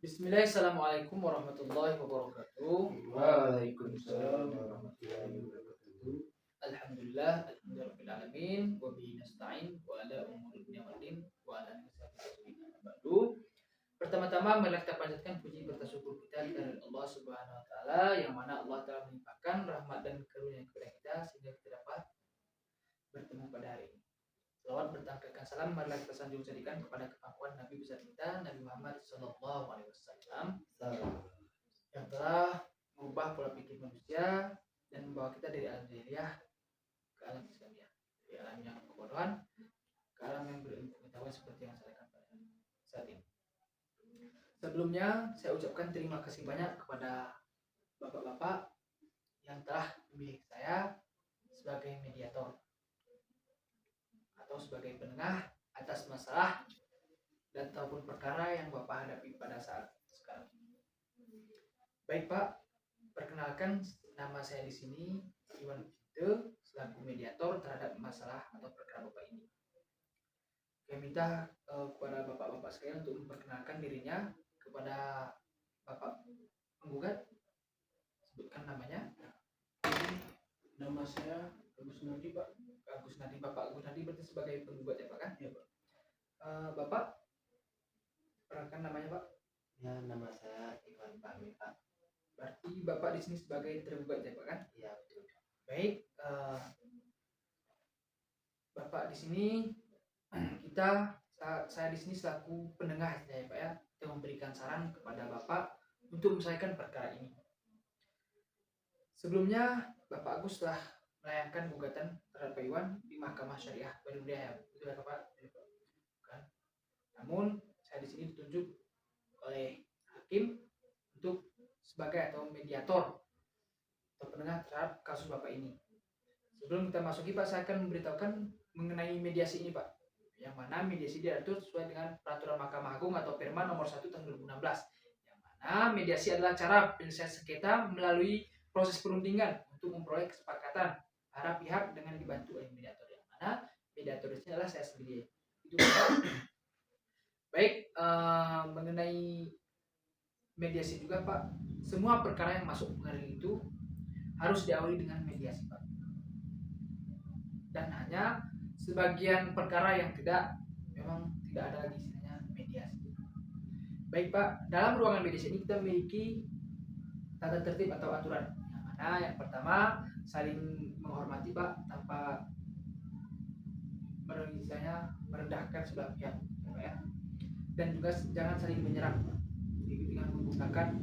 Bismillah, Assalamualaikum warahmatullahi wabarakatuh. Waalaikumsalam warahmatullahi wabarakatuh. Alhamdulillahirabbil wa bihi nasta'in wa ala umuri dunya waddin wa ala alihi wasallam. Pertama-tama marilah kita panjatkan puji bertasyukur kita kepada Allah Subhanahu wa taala yang mana Allah telah melimpahkan rahmat dan karunia kepada kita sehingga kita dapat bertemu pada hari ini. Salawat bertahkirkan salam marilah kita sanjung jadikan kepada kepenguatan Nabi besar kita Nabi Muhammad sallallahu alaihi wasallam yang telah mengubah pola pikir manusia dan membawa kita dari alam jahiliyah ke alam Islamiyah, dari alam yang kebodohan ke alam yang berilmu pengetahuan seperti yang saya lakukan pada saat ini. Sebelumnya saya ucapkan terima kasih banyak kepada bapak-bapak yang telah memilih saya sebagai mediator atau sebagai penengah atas masalah dan ataupun perkara yang Bapak hadapi pada saat sekarang. Baik Pak, perkenalkan nama saya di sini Iwan Ute selaku mediator terhadap masalah atau perkara Bapak ini. Saya minta kepada bapak-bapak sekalian untuk memperkenalkan dirinya kepada Bapak penggugat. Sebutkan namanya. Nama saya Agus Nadi, Pak. Agus Nadi, Bapak Agus Nadi berarti sebagai penggugat ya Pak kan? Ya, Pak. Bapak, perkenalkan namanya Pak. Ya, nama saya Iwan Fahmi, Pak. Berarti Bapak di sini sebagai tergugat ya Pak kan? Iya, betul. Baik, Bapak di sini saya di sini selaku penengah ya Pak ya, kita memberikan saran kepada Bapak untuk menyelesaikan perkara ini. Sebelumnya Bapak Agus telah melayangkan gugatan terhadap Pak Iwan di Mahkamah Syariah Bandung Jaya, betul ya Pak? Kan? Namun saya di sini ditunjuk oleh hakim untuk sebagai atau mediator atau penengah terhadap kasus Bapak ini. Sebelum kita masuki Pak, saya akan memberitahukan mengenai mediasi ini Pak, yang mana mediasi diatur sesuai dengan peraturan Mahkamah Agung atau Perma nomor 1 tahun 2016, yang mana mediasi adalah cara penyelesaian sengketa melalui proses perundingan untuk memperoleh kesepakatan para pihak dengan dibantu oleh mediator, yang mana mediator ini adalah saya sendiri. Itu Pak. Baik, mengenai mediasi juga Pak, semua perkara yang masuk pengadilan itu harus diawali dengan mediasi Pak, dan hanya sebagian perkara yang memang tidak ada lagi istilahnya mediasi. Baik Pak, dalam ruangan mediasi ini kita memiliki tata tertib atau aturan, yang mana yang pertama saling menghormati Pak, tanpa merendahkan sebelah pihak ya, dan juga jangan saling menyerang dengan menggunakan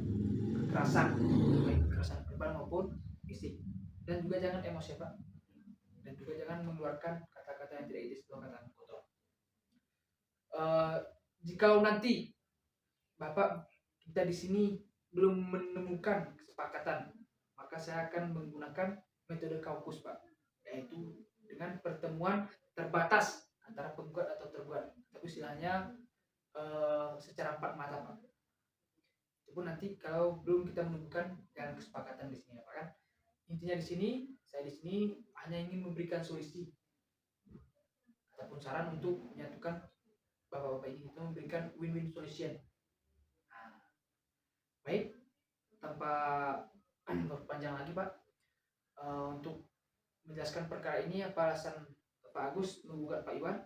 kekerasan, baik kekerasan verbal maupun fisik, dan juga jangan emosi Pak, dan juga jangan mengeluarkan kata-kata yang tidak etis atau kata kotor. Jika nanti Bapak kita di sini belum menemukan kesepakatan, maka saya akan menggunakan metode kaukus Pak, yaitu dengan pertemuan terbatas antara penggugat atau tergugat, tapi istilahnya secara empat mata Pak. Itu pun nanti kalau belum kita menemukan jalan kesepakatan di sini ya Pak kan. Intinya di sini saya di sini hanya ingin memberikan solusi ataupun saran untuk menyatukan bapak-bapak ini, kita memberikan win-win solution. Nah, baik, tanpa berpanjang lagi Pak, untuk menjelaskan perkara ini apa alasan Pak Agus menggugat Pak Iwan,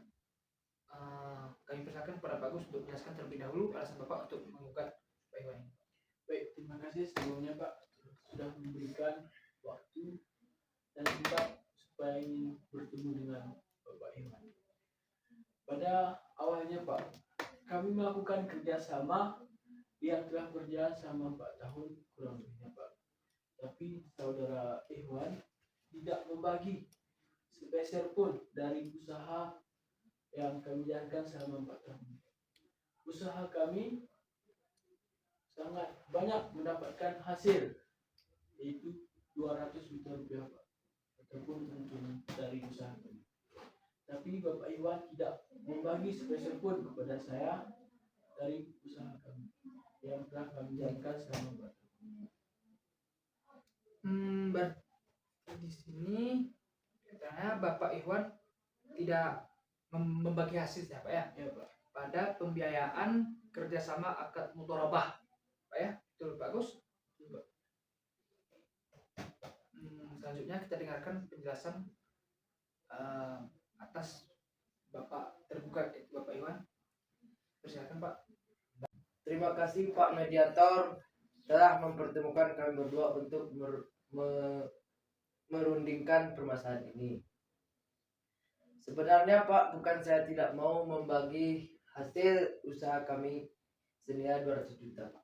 kami persilakan kepada Pak Agus untuk menjelaskan terlebih dahulu alasan Bapak untuk menggugat Pak Iwan ini. Baik, terima kasih sebelumnya Pak sudah memberikan waktu dan juga supaya ingin bertemu dengan Bapak Iwan. Pada awalnya Pak, kami melakukan kerjasama yang telah berjalan selama 4 tahun kurang lebihnya Pak. Tapi saudara Iwan tidak membagi sepeser pun dari usaha yang kami jalankan selama 4 tahun. Usaha kami sangat banyak mendapatkan hasil, yaitu 200 juta rupiah Pak, ataupun keuntungan dari usaha kami. Tapi Bapak Iwan tidak membagi sepeser pun kepada saya dari usaha kami yang telah kami jalankan selama 4 tahun. Berarti di sini katanya Bapak Iwan tidak membagi hasil ya Pak ya, Ya Pak. pada pembiayaan kerjasama akad mudharabah Pak ya, betul Pak Agus. Selanjutnya kita dengarkan penjelasan atas Bapak tergugat, yaitu Bapak Iwan. Persilakan Pak. Terima kasih Pak Mediator telah mempertemukan kami berdua untuk merundingkan permasalahan ini. Sebenarnya Pak, bukan saya tidak mau membagi hasil usaha kami senilai 200 juta Pak.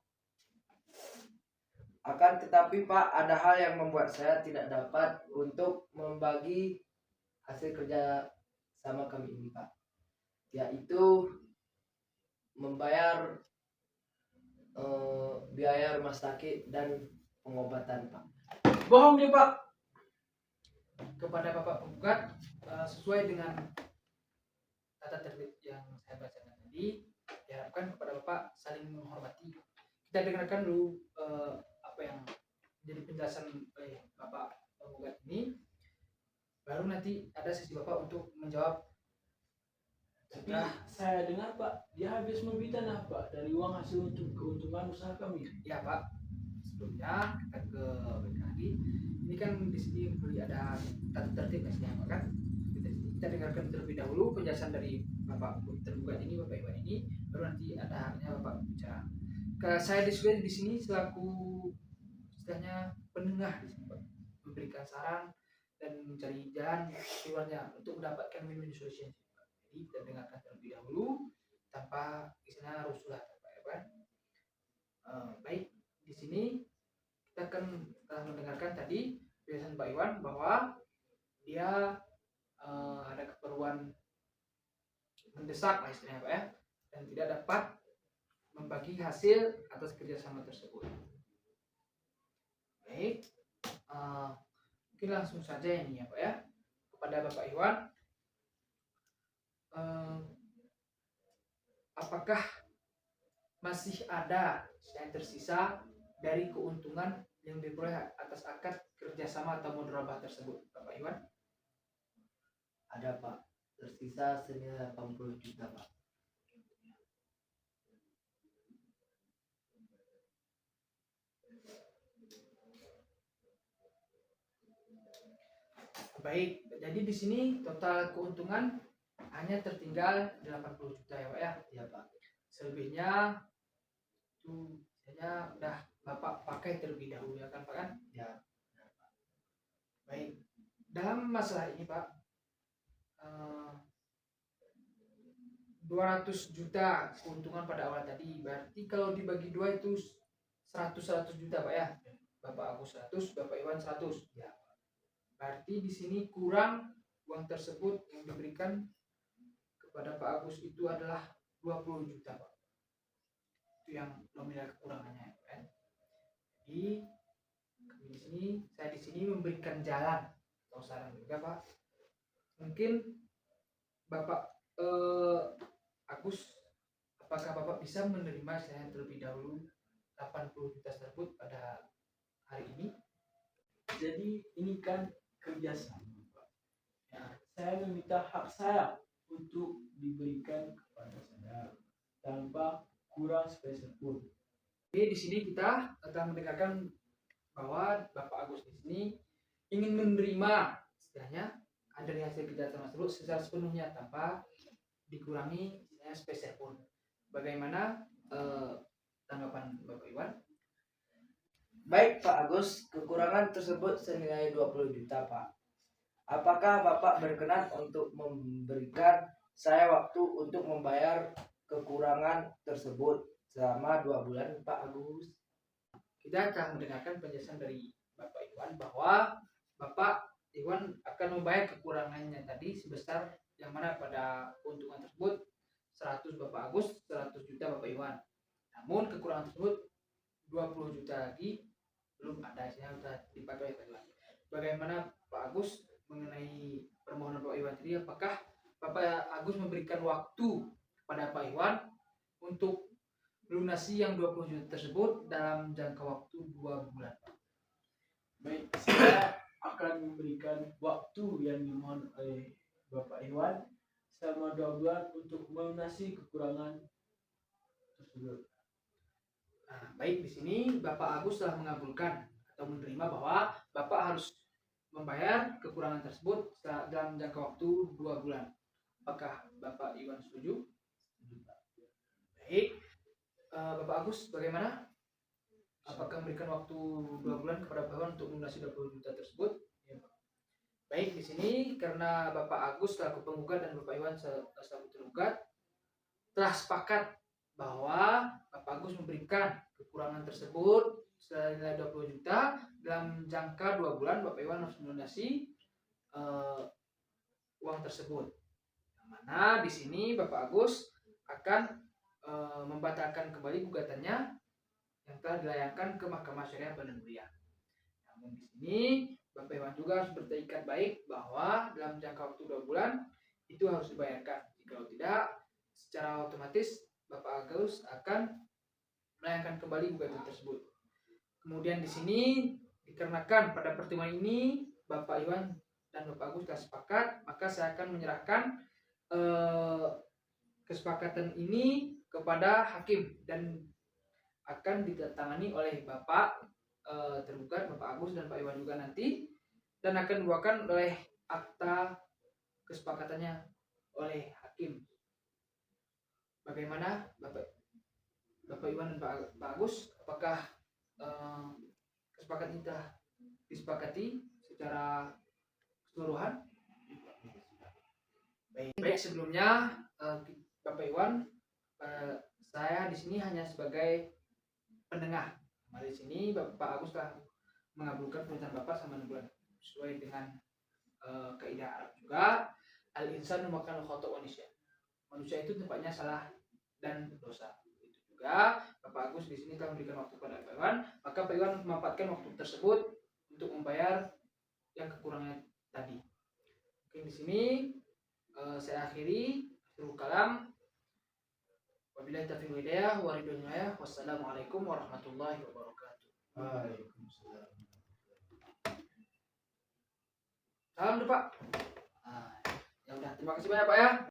Akan tetapi Pak, ada hal yang membuat saya tidak dapat untuk membagi hasil kerja sama kami ini Pak, yaitu membayar biaya rumah sakit dan pengobatan Pak. Bohong dia Pak. Kepada Bapak penggugat, sesuai dengan tata tertib yang saya bacakan tadi, diharapkan kepada Bapak saling menghormati. Kita dengarkan dulu apa yang menjadi penjelasan oleh Bapak penggugat ini, baru nanti ada sesi Bapak untuk menjawab. Tapi saya dengar Pak, dia habis membeli tanah Pak dari uang hasil untuk keuntungan usaha kami. Ya Pak, sebelumnya kita ke BKD. Ini kan di sini beli ada tata tertib pastinya Pak kan. Kita dengarkan terlebih dahulu penjelasan dari Bapak tergugat ini, Bapak Iwan ini, baru nanti ada haknya Bapak bicara. Saya di sini selaku istilahnya penengah di sini Pak, memberikan saran dan mencari jalan keluarnya untuk mendapatkan win-win solution. Jadi kita dengarkan terlebih dahulu tanpa istilahnya rusuh lah Pak Iwan. Baik, di sini kita akan telah mendengarkan tadi penjelasan Pak Iwan bahwa dia ada keperluan mendesak lah istilahnya Pak ya, dan tidak dapat membagi hasil atas kerjasama tersebut. Baik, mungkin langsung saja ini ya Pak ya, kepada Bapak Iwan, apakah masih ada yang tersisa dari keuntungan yang diperoleh atas akad kerjasama atau mudharabah tersebut, Bapak Iwan? Ada Pak, tersisa senilai 80 juta Pak. Baik, jadi di sini total keuntungan hanya tertinggal 80 juta ya Pak ya? Ya Pak. Selebihnya itu saja udah Bapak pakai terlebih dahulu ya kan Pak kan? Ya. Baik, dalam masalah ini Pak, 200 juta keuntungan pada awal tadi, berarti kalau dibagi dua itu 100 juta Pak ya? Bapak Agus 100, Bapak Iwan 100 ya. Berarti di sini kurang uang tersebut yang diberikan kepada Pak Agus itu adalah 20 juta Pak. Itu yang nominal kekurangannya kan. Jadi saya di sini memberikan jalan atau saran juga Pak. Mungkin Bapak Agus, apakah Bapak bisa menerima saya terlebih dahulu 80 juta tersebut pada hari ini? Jadi ini kan kerjasama Pak. Ya, saya meminta hak saya untuk diberikan kepada saya tanpa kurang spesial pun. Jadi di sini kita akan mendengarkan bahwa Bapak Agus di sini ingin menerima istilahnya dari hasil kerjasama tersebut secara sepenuhnya tanpa dikurangi spesial pun. Bagaimana tanggapan Bapak Iwan? Baik Pak Agus, kekurangan tersebut senilai 20 juta Pak. Apakah Bapak berkenan untuk memberikan saya waktu untuk membayar kekurangan tersebut selama 2 bulan Pak Agus? Kita akan mendengarkan penjelasan dari Bapak Iwan bahwa Bapak Iwan akan membayar kekurangannya tadi sebesar yang mana pada keuntungan tersebut 100 Bapak Agus, 100 juta Bapak Iwan. Namun kekurangan tersebut 20 juta lagi belum ada, hasilnya sudah dipakai oleh lagi. Bagaimana Pak Agus mengenai permohonan Pak Iwan tadi? Apakah Bapak Agus memberikan waktu kepada Pak Iwan untuk melunasi yang 20 juta tersebut dalam jangka waktu 2 bulan? Baik, saya akan memberikan waktu yang dimohon oleh Bapak Iwan selama 2 bulan untuk melunasi kekurangan tersebut. Nah, Baik, di sini Bapak Agus telah mengabulkan atau menerima bahwa Bapak harus membayar kekurangan tersebut dalam jangka waktu 2 bulan. Apakah Bapak Iwan setuju? Baik, Bapak Agus bagaimana? Apakah memberikan waktu 2 bulan kepada Bapak Iwan untuk melunasi 20 juta tersebut? Baik, di sini karena Bapak Agus selaku penggugat dan Bapak Iwan selaku tergugat telah sepakat bahwa Bapak Agus memberikan kekurangan tersebut senilai 20 juta dalam jangka 2 bulan. Bapak Iwan harus melunasi uang tersebut. Yang mana di sini Bapak Agus akan membatalkan kembali gugatannya yang telah dilayangkan ke Mahkamah Syariah Bandar Mulia. Namun di sini Bapak Iwan juga harus bertekad baik bahwa dalam jangka waktu 2 bulan itu harus dibayarkan. Jika tidak, secara otomatis Bapak Agus akan melayangkan kembali gugatan tersebut. Kemudian di sini dikarenakan pada pertemuan ini Bapak Iwan dan Bapak Agus telah sepakat, maka saya akan menyerahkan kesepakatan ini kepada hakim dan akan ditandatangani oleh Bapak tergugat, Bapak Agus dan Pak Iwan juga nanti, dan akan dibuatkan oleh akta kesepakatannya oleh hakim. Bagaimana Bapak Iwan dan Pak Agus, apakah kesepakatan ini telah disepakati secara keseluruhan? Baik, sebelumnya Bapak Iwan, saya di sini hanya sebagai penengah. Mari di sini Bapak Agus telah mengabulkan permintaan Bapak sama 6 bulan sesuai dengan kaidah Arab juga. Al-insanu makanul khata' wa nisyan. Manusia itu tempatnya salah dan dosa. Itu juga Bapak Agus di sini telah memberikan waktu kepada Pak Iwan, maka Pak Iwan memanfaatkan waktu tersebut untuk membayar yang kekurangannya tadi. Oke, di sini saya akhiri kalam. Wabillahi taufiq wal hidayah wa ridwan hidayah. Wassalamualaikum warahmatullahi wabarakatuh. Waalaikumsalam. Salam dulu Pak. Ya udah, terima kasih banyak Pak ya.